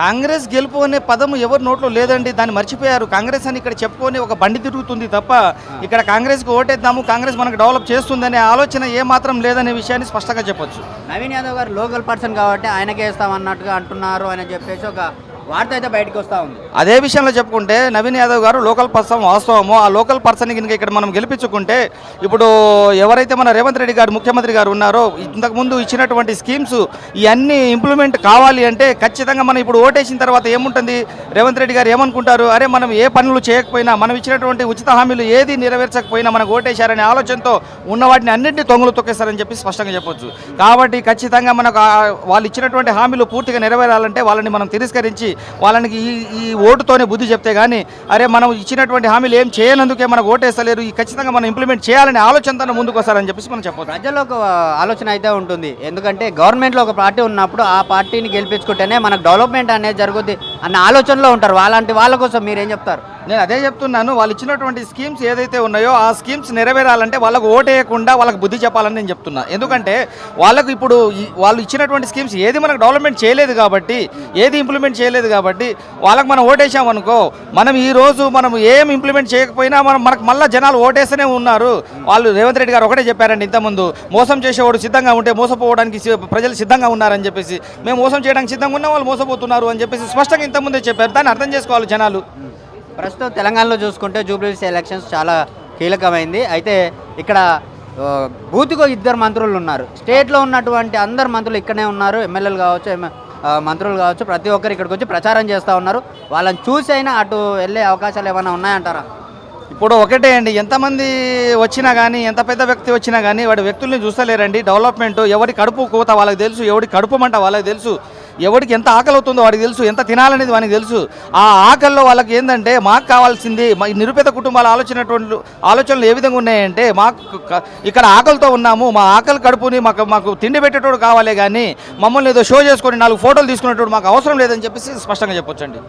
కాంగ్రెస్ గెలుపు అనే పదం ఎవరి నోట్లో లేదండి. దాన్ని మర్చిపోయారు. కాంగ్రెస్ అని ఇక్కడ చెప్పుకొని ఒక బండి తిరుగుతుంది తప్ప ఇక్కడ కాంగ్రెస్కి ఓటేద్దాము, కాంగ్రెస్ మనకు డెవలప్ చేస్తుందనే ఆలోచన ఏమాత్రం లేదనే విషయాన్ని స్పష్టంగా చెప్పొచ్చు. నవీన్ యాదవ్ గారు లోకల్ పర్సన్ కాబట్టి ఆయనకే వేస్తామన్నట్టుగా అంటున్నారు అని చెప్పేసి ఒక వార్త అయితే బయటకు వస్తూ ఉంది. అదే విషయంలో చెప్పుకుంటే నవీన్ యాదవ్ గారు లోకల్ పర్సన్ వాస్తవమో ఆ లోకల్ పర్సన్ కనుక ఇక్కడ మనం గెలిపించుకుంటే ఇప్పుడు ఎవరైతే మన రేవంత్ రెడ్డి గారు ముఖ్యమంత్రి గారు ఉన్నారో ఇంతకుముందు ఇచ్చినటువంటి స్కీమ్స్ ఇవన్నీ ఇంప్లిమెంట్ కావాలి అంటే ఖచ్చితంగా మనం ఇప్పుడు ఓటేసిన తర్వాత ఏముంటుంది, రేవంత్ రెడ్డి గారు ఏమనుకుంటారు, అరే మనం ఏ పనులు చేయకపోయినా మనం ఇచ్చినటువంటి ఉచిత హామీలు ఏది నెరవేర్చకపోయినా మనకు ఓటేశారనే ఆలోచనతో ఉన్న వాటిని అన్నింటినీ తొంగలు తొక్కేస్తారని చెప్పి స్పష్టంగా చెప్పొచ్చు. కాబట్టి ఖచ్చితంగా మనకు వాళ్ళు ఇచ్చినటువంటి హామీలు పూర్తిగా నెరవేరాలంటే వాళ్ళని మనం తిరస్కరించి వాళ్ళకి ఈ ఓటుతోనే బుద్ధి చెప్తే కానీ అరే మనం ఇచ్చినటువంటి హామీలు ఏం చేయనందుకే మనకు ఓటేస్తలేరు, ఈ ఖచ్చితంగా మనం ఇంప్లిమెంట్ చేయాలనే ఆలోచనతో ముందుకు వస్తారని చెప్పేసి మనం చెప్పొచ్చు. ప్రజల్లో ఒక ఆలోచన అయితే ఉంటుంది, ఎందుకంటే గవర్నమెంట్లో ఒక పార్టీ ఉన్నప్పుడు ఆ పార్టీని గెలిపించుకుంటేనే మనకు డెవలప్మెంట్ అనేది జరుగుద్ది అన్న ఆలోచనలో ఉంటారు. అలాంటి వాళ్ళ కోసం మీరేం చెప్తారు? నేను అదే చెప్తున్నాను, వాళ్ళు ఇచ్చినటువంటి స్కీమ్స్ ఏదైతే ఉన్నాయో ఆ స్కీమ్స్ నెరవేరాలంటే వాళ్ళకు ఓటేయకుండా వాళ్ళకి బుద్ధి చెప్పాలని నేను చెప్తున్నా. ఎందుకంటే వాళ్ళకు ఇప్పుడు వాళ్ళు ఇచ్చినటువంటి స్కీమ్స్ ఏది మనకు డెవలప్మెంట్ చేయలేదు కాబట్టి, ఏది ఇంప్లిమెంట్ చేయలేదు కాబట్టి వాళ్ళకి మనం ఓటేసామనుకో, మనం ఈ రోజు మనం ఏం ఇంప్లిమెంట్ చేయకపోయినా మనకు మళ్ళీ జనాలు ఓటేస్తూనే ఉన్నారు. వాళ్ళు రేవంత్ రెడ్డి గారు ఒకటే చెప్పారండి ఇంతకుముందు, మోసం చేసేవాడు సిద్ధంగా ఉంటే మోసపోవడానికి ప్రజలు సిద్ధంగా ఉన్నారని చెప్పేసి, మేము మోసం చేయడానికి సిద్ధంగా ఉన్నా వాళ్ళు మోసపోతున్నారు అని చెప్పేసి స్పష్టంగా ఇంతకుముందే చెప్పారు. దాన్ని అర్థం చేసుకోవాలి జనాలు. ప్రస్తుతం తెలంగాణలో చూసుకుంటే జూబ్లీహిల్స్ ఎలక్షన్స్ చాలా కీలకమైంది. అయితే ఇక్కడ బూత్కో 2 మంత్రులు ఉన్నారు. స్టేట్లో ఉన్నటువంటి అందరు మంత్రులు ఇక్కడనే ఉన్నారు. ఎమ్మెల్యేలు కావచ్చు, మంత్రులు కావచ్చు, ప్రతి ఒక్కరు ఇక్కడికి వచ్చి ప్రచారం చేస్తూ ఉన్నారు. వాళ్ళని చూసి అయినా అటు వెళ్ళే అవకాశాలు ఏమైనా ఉన్నాయంటారా? ఇప్పుడు ఒకటే అండి, ఎంతమంది వచ్చినా కానీ ఎంత పెద్ద వ్యక్తి వచ్చినా కానీ వాడి వ్యక్తుల్ని చూస్తలేరండి. డెవలప్మెంట్ ఎవరి కడుపు కోత వాళ్ళకి తెలుసు, ఎవడి కడుపు మంట వాళ్ళకి తెలుసు, ఎవరికి ఎంత ఆకలి అవుతుందో వాడికి తెలుసు, ఎంత తినాలనేది వానికి తెలుసు. ఆ ఆకలిలో వాళ్ళకి ఏంటంటే మాకు కావాల్సింది నిరుపేద కుటుంబాల ఆలోచనలు ఏ విధంగా ఉన్నాయంటే మాకు ఇక్కడ ఆకలితో ఉన్నాము, మా ఆకలి కడుపుని మాకు తిండి పెట్టేటోడు కావాలి కానీ మమ్మల్ని ఏదో షో చేసుకొని 4 ఫోటోలు తీసుకునేటోడు మాకు అవసరం లేదని చెప్పేసి స్పష్టంగా చెప్పొచ్చండి.